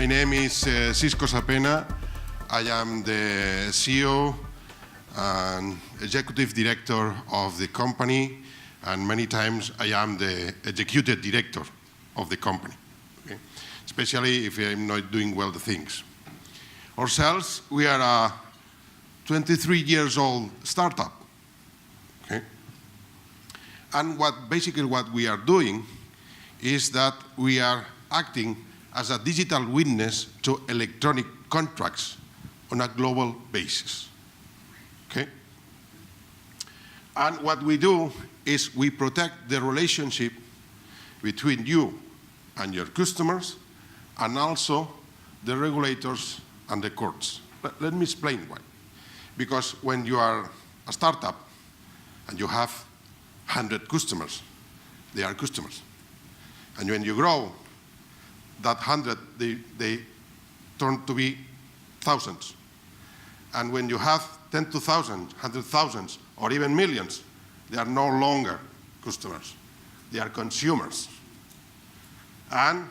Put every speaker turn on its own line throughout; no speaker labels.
My name is Cisco Sapena. I am the CEO and executive director of the company, and many times I am the executive director of the company, okay? Especially if I'm not doing well the things. Ourselves, we are a 23 years old startup, okay? And basically what we are doing is that we are acting as a digital witness to electronic contracts on a global basis, okay? And what we do is we protect the relationship between you and your customers, and also the regulators and the courts. Let me explain why. Because when you are a startup and you have 100 customers, they are customers. And when you grow, that 100, they turn to be thousands. And when you have 10 to thousands, 100,000s, or even millions, they are no longer customers. They are consumers. And,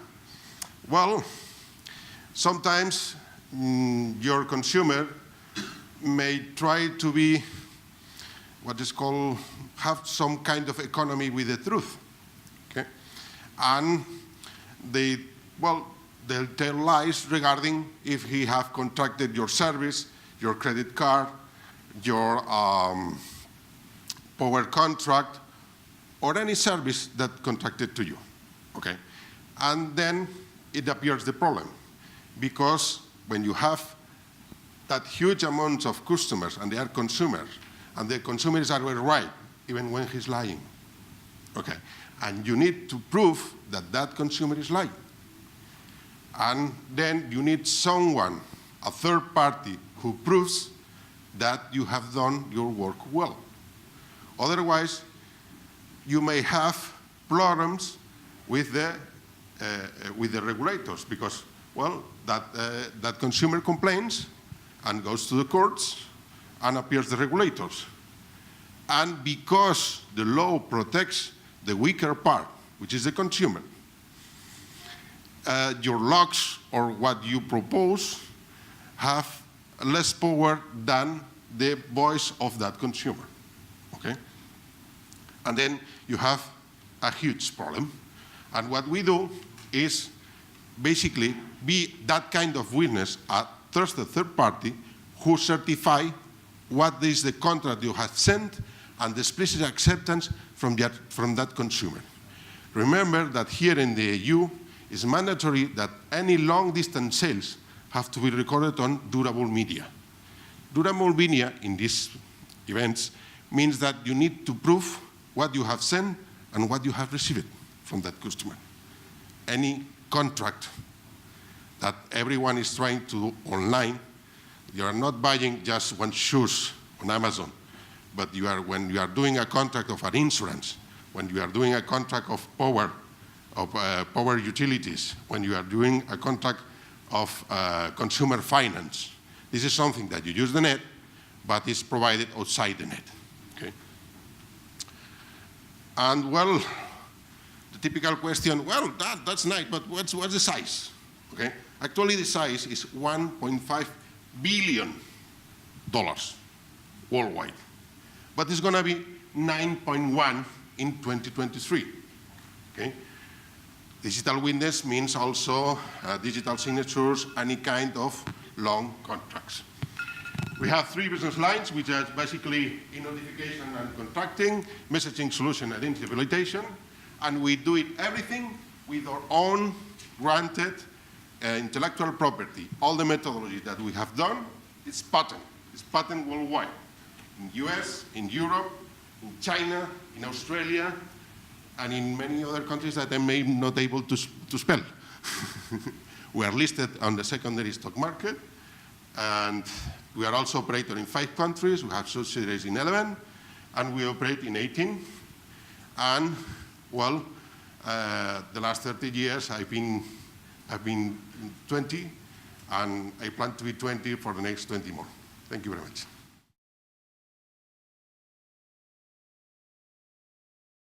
well, sometimes your consumer may try to be what is called, have some kind of economy with the truth, okay? And they'll tell lies regarding if he have contracted your service, your credit card, your power contract, or any service that contracted to you, okay? And then it appears the problem, because when you have that huge amount of customers and they are consumers, and the consumers are right, even when he's lying, okay? And you need to prove that that consumer is lying. And then you need someone, a third party, who proves that you have done your work well. Otherwise, you may have problems with the regulators, because, well, that consumer complains and goes to the courts and appears the regulators. And because the law protects the weaker part, which is the consumer, your laws or what you propose have less power than the voice of that consumer, okay? And then you have a huge problem. And what we do is basically be that kind of witness, a trusted third party, who certify what is the contract you have sent and the explicit acceptance from that consumer. Remember that here in the EU, it's mandatory that any long-distance sales have to be recorded on durable media. Durable media in these events means that you need to prove what you have sent and what you have received from that customer. Any contract that everyone is trying to do online, you are not buying just one shoes on Amazon, but when you are doing a contract of an insurance, when you are doing a contract of power utilities, when you are doing a contract of consumer finance, this is something that you use the net, but is provided outside the net, okay? And, well, the typical question, well, that's nice, but what's the size, okay? Actually, the size is $1.5 billion worldwide, but it's going to be 9.1 in 2023, okay? Digital witness means also digital signatures, any kind of long contracts. We have 3 business lines, which are basically e-notification and contracting, messaging solution and implementation, and we do everything with our own granted intellectual property. All the methodology that we have done is patent. It's patent worldwide. In US, in Europe, in China, in Australia, and in many other countries that I may not be able to spell. We are listed on the secondary stock market, and we are also operator in 5 countries. We have subsidiaries in 11, and we operate in 18. And, well, the last 30 years I've been 20, and I plan to be 20 for the next 20 more. Thank you very much.